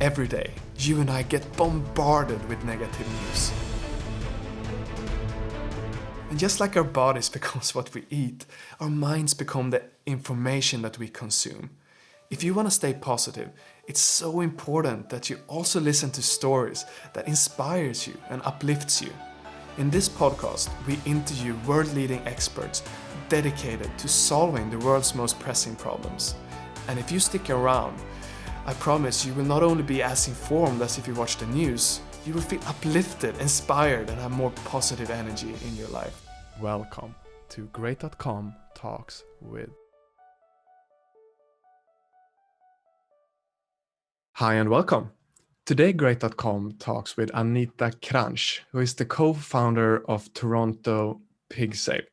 Every day, you and I get bombarded with negative news. And just like our bodies becomes what we eat, our minds become the information that we consume. If you want to stay positive, it's so important that you also listen to stories that inspires you and uplifts you. In this podcast, we interview world-leading experts dedicated to solving the world's most pressing problems. And if you stick around, I promise you will not only be as informed as if you watch the news, you will feel uplifted, inspired, and have more positive energy in your life. Welcome to Great.com Talks with. Hi and welcome. Today Great.com talks with Anita Kranch, who is the co-founder of Toronto PigSafe.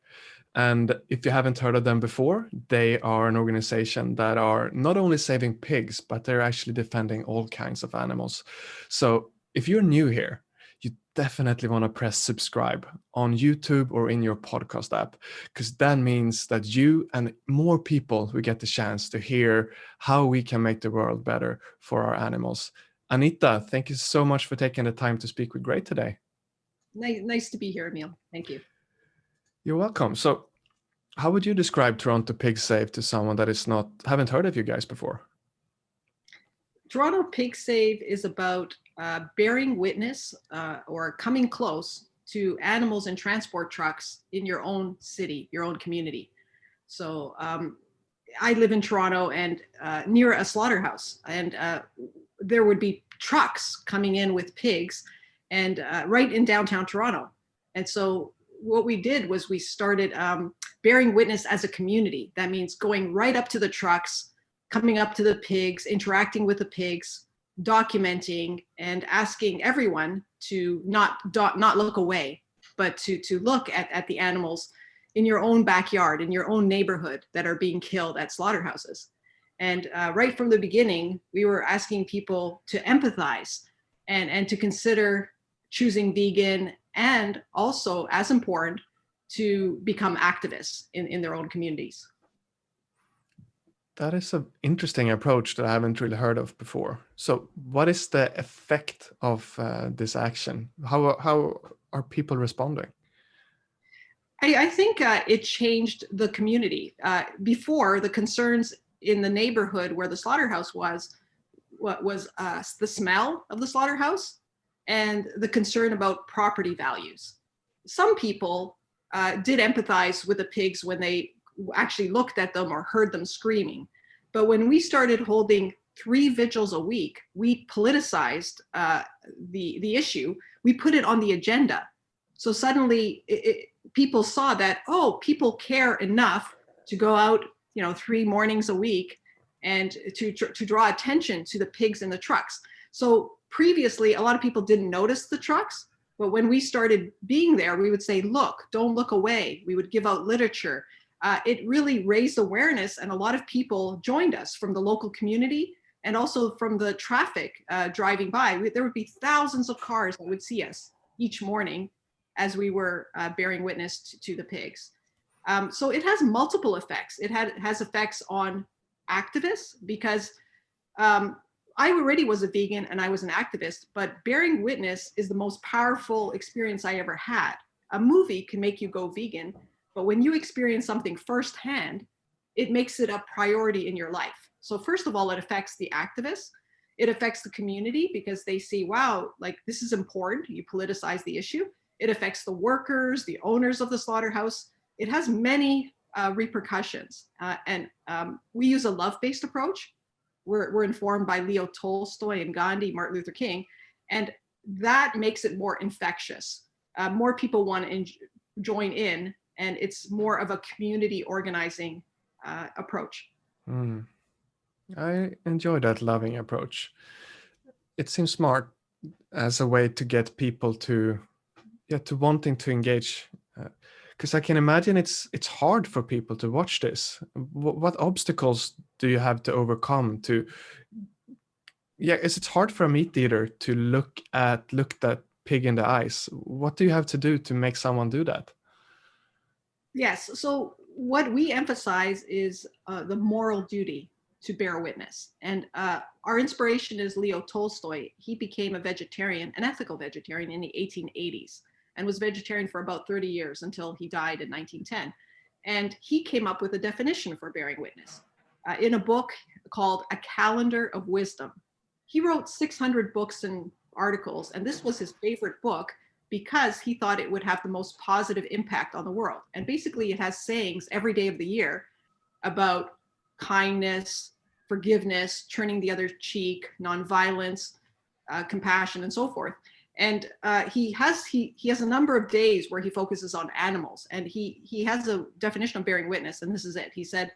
And if you haven't heard of them before, they are an organization that are not only saving pigs, but they're actually defending all kinds of animals. So if you're new here, you definitely want to press subscribe on YouTube or in your podcast app, because that means that you and more people will get the chance to hear how we can make the world better for our animals. Anita, thank you so much for taking the time to speak with Great today. Nice to be here, Emil. Thank you. You're welcome. So how would you describe Toronto PigSafe to someone that haven't heard of you guys before? Toronto PigSafe is about bearing witness or coming close to animals in transport trucks in your own city, your own community. So I live in Toronto and near a slaughterhouse, and there would be trucks coming in with pigs and right in downtown Toronto. And so what we did was we started bearing witness as a community. That means going right up to the trucks, coming up to the pigs, interacting with the pigs, documenting, and asking everyone to not look away, but to look at the animals in your own backyard, in your own neighborhood that are being killed at slaughterhouses. And right from the beginning, we were asking people to empathize and to consider choosing vegan, and also, as important, to become activists in their own communities. That is an interesting approach that I haven't really heard of before. So what is the effect of this action? How are people responding? I think it changed the community. Before, the concerns in the neighborhood where the slaughterhouse was the smell of the slaughterhouse and the concern about property values. Some people did empathize with the pigs when they actually looked at them or heard them screaming. But when we started holding 3 vigils a week, we politicized the issue. We put it on the agenda. So suddenly people saw that, people care enough to go out, 3 mornings a week and to draw attention to the pigs in the trucks. So previously, a lot of people didn't notice the trucks, but when we started being there, we would say, look, don't look away. We would give out literature. It really raised awareness, and a lot of people joined us from the local community and also from the traffic driving by. There would be thousands of cars that would see us each morning as we were bearing witness to the pigs. So it has multiple effects. It has effects on activists because I already was a vegan and I was an activist, but bearing witness is the most powerful experience I ever had. A movie can make you go vegan, but when you experience something firsthand, it makes it a priority in your life. So first of all, it affects the activists. It affects the community because they see, wow, like this is important. You politicize the issue. It affects the workers, the owners of the slaughterhouse. It has many repercussions. And we use a love-based approach. We're informed by Leo Tolstoy and Gandhi, Martin Luther King, and that makes it more infectious. More people want to join in, and it's more of a community organizing approach. I enjoy that loving approach. It seems smart as a way to get people to wanting to engage. Because I can imagine it's hard for people to watch this. What obstacles do you have to overcome is it hard for a meat eater to look that pig in the eyes? What do you have to do to make someone do that? Yes, so what we emphasize is the moral duty. to bear witness. And our inspiration is Leo Tolstoy. He became a vegetarian, an ethical vegetarian in the 1880s, and was vegetarian for about 30 years until he died in 1910. And he came up with a definition for bearing witness in a book called A Calendar of Wisdom. He wrote 600 books and articles, and this was his favorite book because he thought it would have the most positive impact on the world. And basically it has sayings every day of the year about kindness, forgiveness, turning the other cheek, nonviolence, compassion, and so forth. And he has a number of days where he focuses on animals, and he has a definition of bearing witness, and this is it. He said,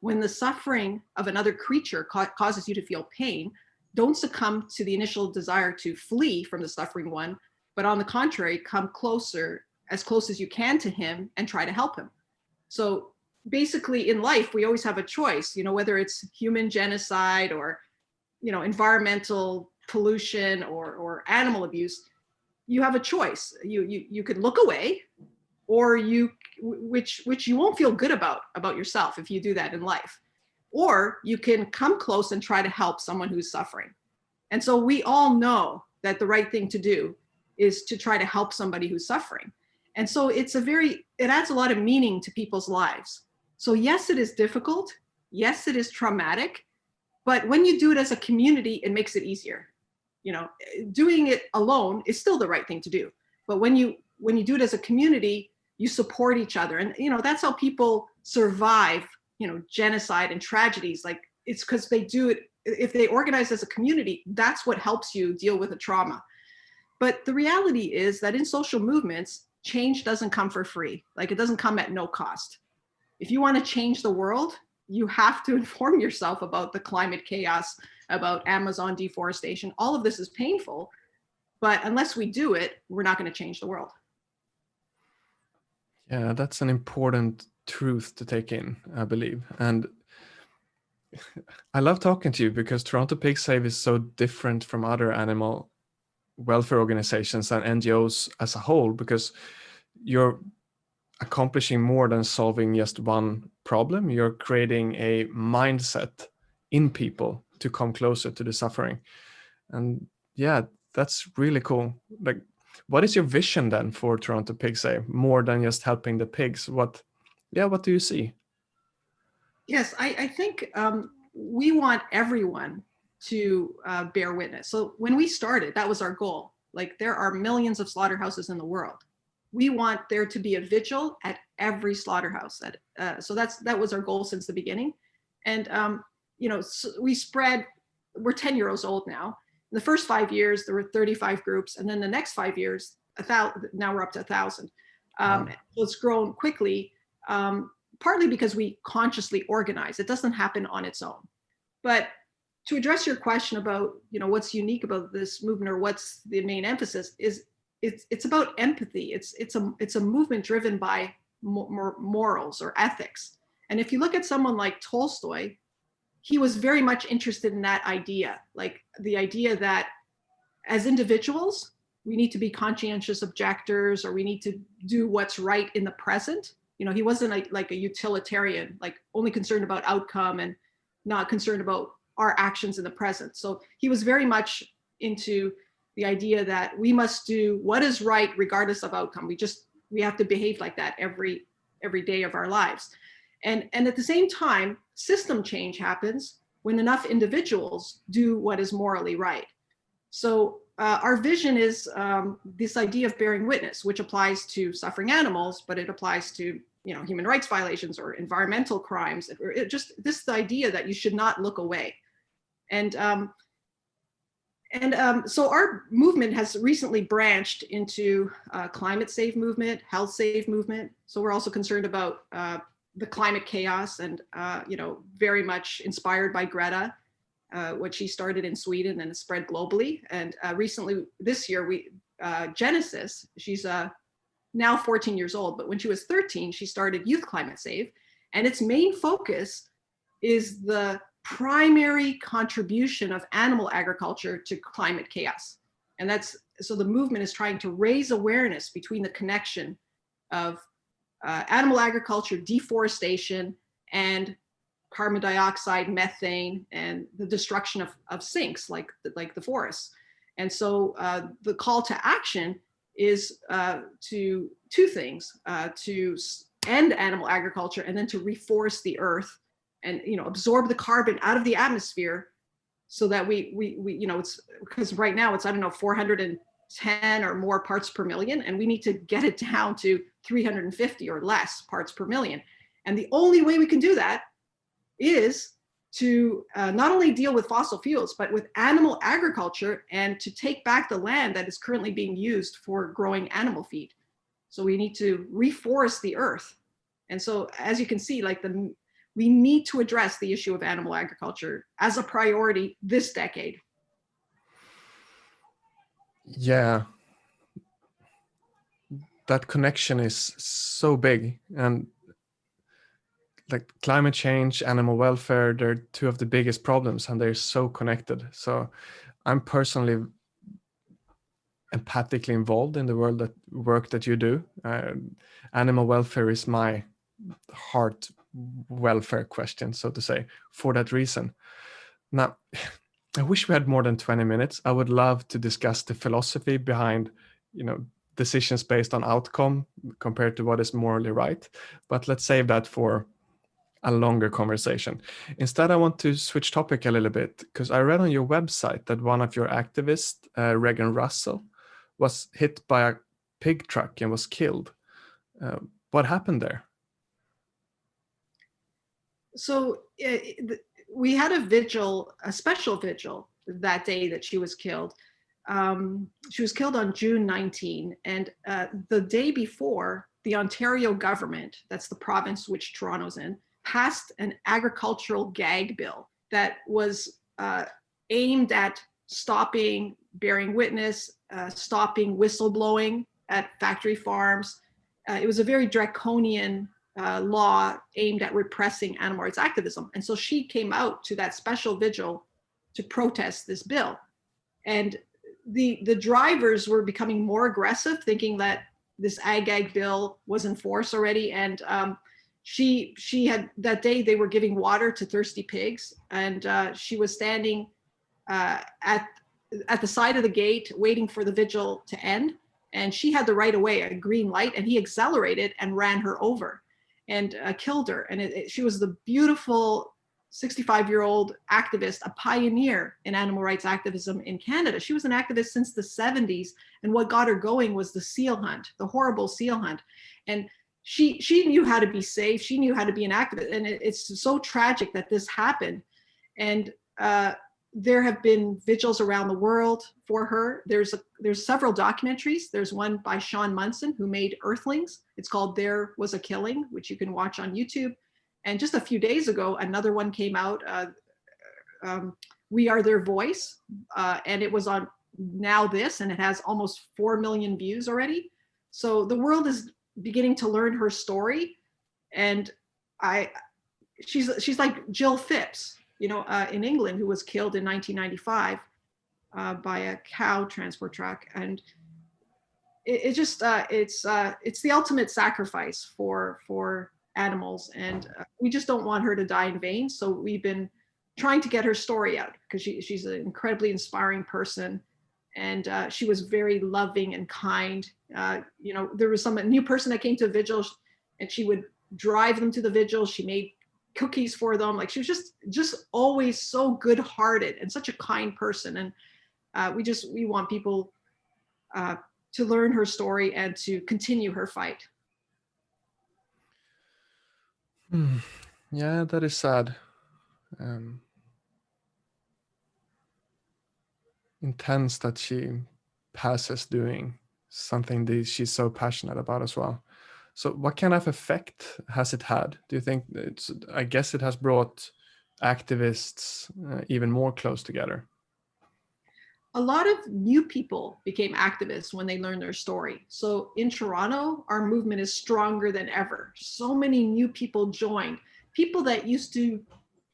when the suffering of another creature causes you to feel pain, don't succumb to the initial desire to flee from the suffering one, but on the contrary, come closer, as close as you can to him, and try to help him. So basically in life, we always have a choice, whether it's human genocide or, environmental pollution or animal abuse. You have a choice. You could look away, or which you won't feel good about yourself if you do that in life, or you can come close and try to help someone who's suffering. And so we all know that the right thing to do is to try to help somebody who's suffering. And so it adds a lot of meaning to people's lives. So yes, it is difficult. Yes, it is traumatic, but when you do it as a community, it makes it easier. Doing it alone is still the right thing to do. But when you do it as a community, you support each other. And, that's how people survive, genocide and tragedies. Like, it's because they do it. If they organize as a community, that's what helps you deal with a trauma. But the reality is that in social movements, change doesn't come for free. Like, it doesn't come at no cost. If you want to change the world, you have to inform yourself about the climate chaos, about Amazon deforestation. All of this is painful, but unless we do it, we're not going to change the world. Yeah, that's an important truth to take in, I believe. And I love talking to you because Toronto Pig Save is so different from other animal welfare organizations and NGOs as a whole, because you're accomplishing more than solving just one problem. You're creating a mindset in people to come closer to the suffering. And yeah, that's really cool. Like, what is your vision then for Toronto Pig Save, more than just helping the pigs? What do you see? Yes, I think we want everyone to bear witness. So when we started, that was our goal. Like, there are millions of slaughterhouses in the world. We want there to be a vigil at every slaughterhouse. So that was our goal since the beginning. And so we're 10 years old now. In the first 5 years, there were 35 groups, and then the next 5 years, 1,000. Now we're up to 1,000. Wow. So it's grown quickly, partly because we consciously organize. It doesn't happen on its own. But to address your question about what's unique about this movement, or what's the main emphasis, is it's about empathy. It's a movement driven by morals or ethics. And if you look at someone like Tolstoy, he was very much interested in that idea, like the idea that as individuals, we need to be conscientious objectors, or we need to do what's right in the present. He wasn't like a utilitarian, like only concerned about outcome and not concerned about our actions in the present. So he was very much into the idea that we must do what is right regardless of outcome. We have to behave like that every day of our lives. And at the same time, system change happens when enough individuals do what is morally right. So our vision is this idea of bearing witness, which applies to suffering animals, but it applies to human rights violations or environmental crimes, or just this idea that you should not look away. And so our movement has recently branched into climate save movement, health save movement. So we're also concerned about the climate chaos, and very much inspired by Greta, what she started in Sweden and has spread globally. And recently, this year, Genesis, she's now 14 years old, but when she was 13, she started Youth Climate Save, and its main focus is the primary contribution of animal agriculture to climate chaos. And so the movement is trying to raise awareness between the connection of animal agriculture, deforestation, and carbon dioxide, methane, and the destruction of sinks like the forests. And so the call to action is to two things: to end animal agriculture, and then to reforest the earth, and absorb the carbon out of the atmosphere, so that we it's because right now it's, I don't know, 410 or more parts per million, and we need to get it down to 350 or less parts per million. And the only way we can do that is to not only deal with fossil fuels, but with animal agriculture, and to take back the land that is currently being used for growing animal feed. So we need to reforest the earth. And so, as you can see, we need to address the issue of animal agriculture as a priority this decade. Yeah, that connection is so big, and like climate change, animal welfare, they're two of the biggest problems, and they're so connected. So I'm personally empathically involved in the work that you do. Animal welfare is my heart welfare question, so to say, for that reason. Now, I wish we had more than 20 minutes. I would love to discuss the philosophy behind, decisions based on outcome compared to what is morally right. But let's save that for a longer conversation. Instead, I want to switch topic a little bit, because I read on your website that one of your activists, Reagan Russell, was hit by a pig truck and was killed. What happened there? So we had a special vigil that day that she was killed. She was killed on June 19, and the day before, the Ontario government, that's the province which Toronto's in, passed an agricultural gag bill that was aimed at stopping bearing witness, stopping whistleblowing at factory farms. It was a very draconian law aimed at repressing animal rights activism. And so she came out to that special vigil to protest this bill. And the drivers were becoming more aggressive, thinking that this ag bill was in force already. And she had, that day they were giving water to thirsty pigs, and she was standing at the side of the gate waiting for the vigil to end. And she had the right of way, a green light, and he accelerated and ran her over and killed her. And she was the beautiful 65-year-old activist, a pioneer in animal rights activism in Canada. She was an activist since the 70s, and what got her going was the seal hunt, the horrible seal hunt. And she knew how to be safe. She knew how to be an activist, and it's so tragic that this happened. And there have been vigils around the world for her. There's several documentaries. There's one by Sean Munson, who made Earthlings. It's called There Was a Killing, which you can watch on YouTube. And just a few days ago, another one came out, We Are Their Voice, and it was on Now This, and it has almost 4 million views already. So the world is beginning to learn her story. And she's like Jill Phipps, in England, who was killed in 1995 by a cow transport truck. And it's the ultimate sacrifice for animals. And we just don't want her to die in vain. So we've been trying to get her story out, because she's an incredibly inspiring person. And she was very loving and kind. There was a new person that came to a vigil, and she would drive them to the vigil. She made cookies for them. Like, she was just always so good-hearted and such a kind person. And we want people to learn her story and to continue her fight. Yeah, that is sad. Intense that she passes doing something that she's so passionate about as well. So what kind of effect has it had? Do you think I guess it has brought activists even more close together? A lot of new people became activists when they learned their story. So in Toronto, our movement is stronger than ever. So many new people joined. People that used to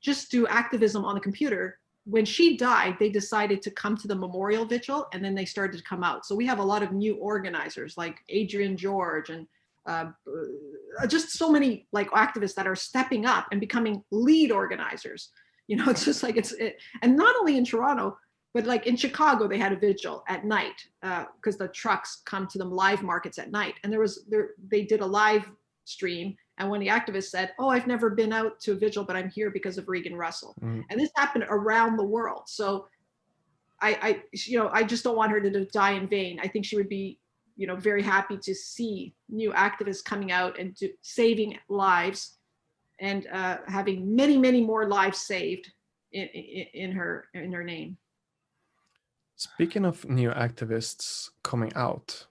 just do activism on the computer, when she died, they decided to come to the memorial vigil, and then they started to come out. So we have a lot of new organizers like Adrian George and just so many like activists that are stepping up and becoming lead organizers. It's just like and not only in Toronto, but like in Chicago, they had a vigil at night because the trucks come to them live markets at night. And they did a live stream. And when the activist said, "Oh, I've never been out to a vigil, but I'm here because of Reagan Russell." And this happened around the world. So I just don't want her to die in vain. I think she would be, very happy to see new activists coming out and saving lives and having many, many more lives saved in her name. Speaking of new activists coming out,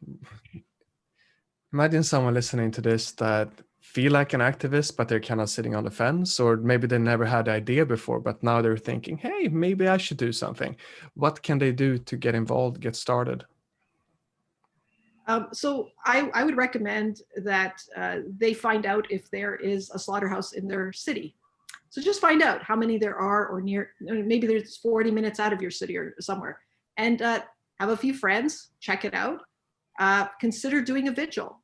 imagine someone listening to this that feel like an activist, but they're kind of sitting on the fence, or maybe they never had the idea before, but now they're thinking, hey, maybe I should do something. What can they do to get involved, get started? So I would recommend that they find out if there is a slaughterhouse in their city. So just find out how many there are, or maybe there's 40 minutes out of your city or somewhere, and have a few friends, check it out. Consider doing a vigil.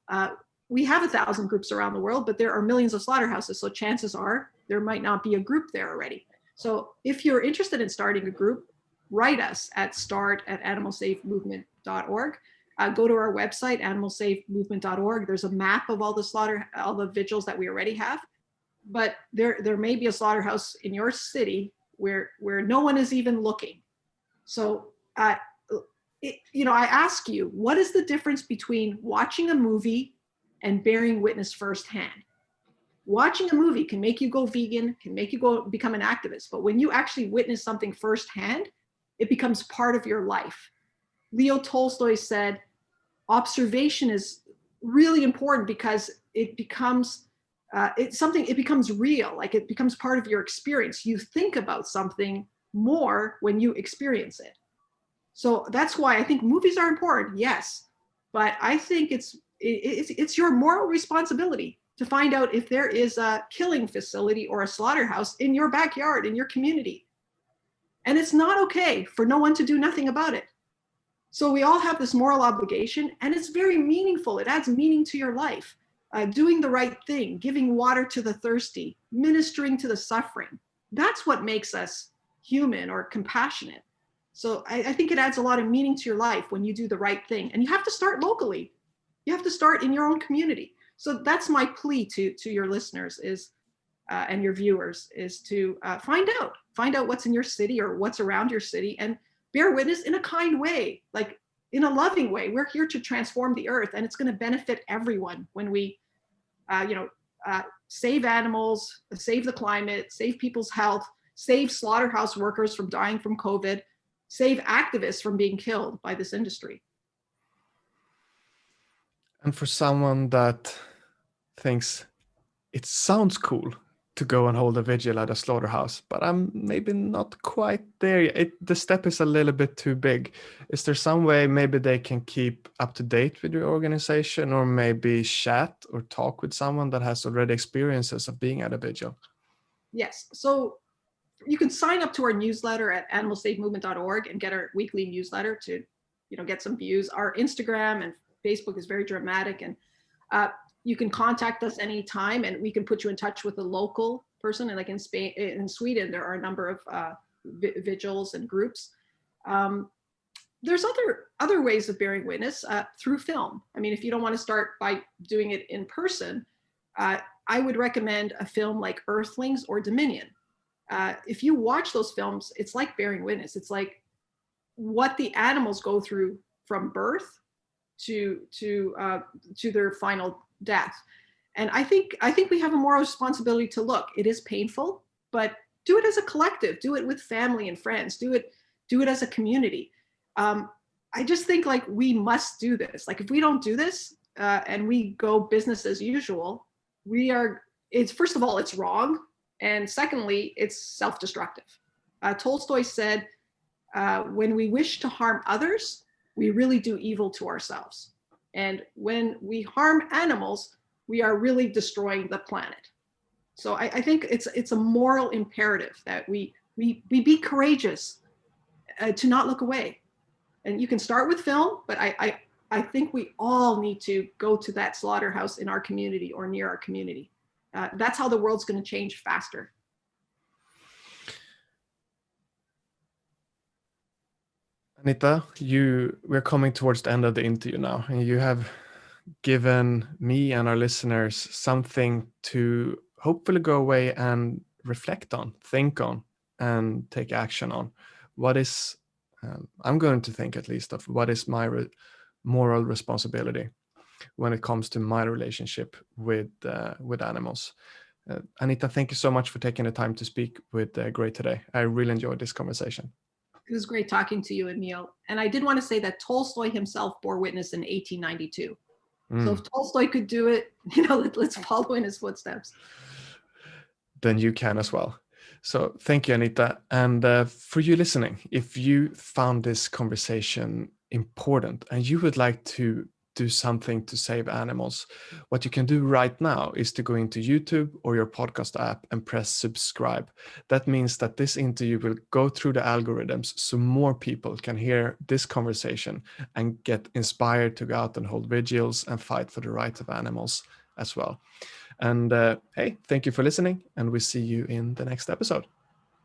We have 1,000 groups around the world, but there are millions of slaughterhouses. So chances are there might not be a group there already. So if you're interested in starting a group, write us at start@animalsafemovement.org. Go to our website, animalsafemovement.org. There's a map of all the vigils that we already have. But there may be a slaughterhouse in your city where no one is even looking. So I ask you, what is the difference between watching a movie and bearing witness firsthand? Watching a movie can make you go vegan, can make you go become an activist. But when you actually witness something firsthand, it becomes part of your life. Leo Tolstoy said, observation is really important because it becomes it becomes real, like it becomes part of your experience. You think about something more when you experience it. So that's why I think movies are important, yes, but I think it's your moral responsibility to find out if there is a killing facility or a slaughterhouse in your backyard, in your community. And it's not okay for no one to do nothing about it. So we all have this moral obligation, and it's very meaningful. It adds meaning to your life. Doing the right thing, giving water to the thirsty, ministering to the suffering. That's what makes us human or compassionate. So I think it adds a lot of meaning to your life when you do the right thing. And you have to start locally. You have to start in your own community. So that's my plea to your listeners and your viewers is to find out what's in your city or what's around your city and bear witness in a kind way, like in a loving way. We're here to transform the earth, and it's going to benefit everyone when we save animals, save the climate, save people's health, save slaughterhouse workers from dying from COVID, save activists from being killed by this industry. And for someone that thinks it sounds cool to go and hold a vigil at a slaughterhouse, but I'm maybe not quite there yet. The step is a little bit too big. Is there some way maybe they can keep up to date with your organization, or maybe chat or talk with someone that has already experiences of being at a vigil? Yes. So you can sign up to our newsletter at animalsafemovement.org and get our weekly newsletter to, get some views. Our Instagram and Facebook is very dramatic, and you can contact us anytime, and we can put you in touch with a local person. And like in Spain, in Sweden, there are a number of vigils and groups. There's other ways of bearing witness through film. I mean, if you don't want to start by doing it in person, I would recommend a film like Earthlings or Dominion. If you watch those films, it's like bearing witness. It's like what the animals go through from birth to their final death. And I think we have a moral responsibility to look. It is painful, but do it as a collective. Do it with family and friends. Do it as a community. I just think like we must do this. Like if we don't do this and we go business as usual, first of all, it's wrong. And secondly, it's self-destructive. Tolstoy said, when we wish to harm others, we really do evil to ourselves. And when we harm animals, we are really destroying the planet. So I think it's a moral imperative that we be courageous to not look away. And you can start with film, but I think we all need to go to that slaughterhouse in our community or near our community. That's how the world's going to change faster. Anita, we're coming towards the end of the interview now, and you have given me and our listeners something to hopefully go away and reflect on, think on, and take action on. What is, I'm going to think at least of what is my moral responsibility when it comes to my relationship with animals. Anita, thank you so much for taking the time to speak with Gray today. I really enjoyed this conversation. It was great talking to you, Emil. And I did want to say that Tolstoy himself bore witness in 1892. So if Tolstoy could do it, let's follow in his footsteps. Then you can as well. So thank you, Anita. And for you listening, if you found this conversation important and you would like to do something to save animals, what you can do right now is to go into YouTube or your podcast app and press subscribe. That means that this interview will go through the algorithms so more people can hear this conversation and get inspired to go out and hold vigils and fight for the rights of animals as well. And hey, thank you for listening, and we'll see you in the next episode.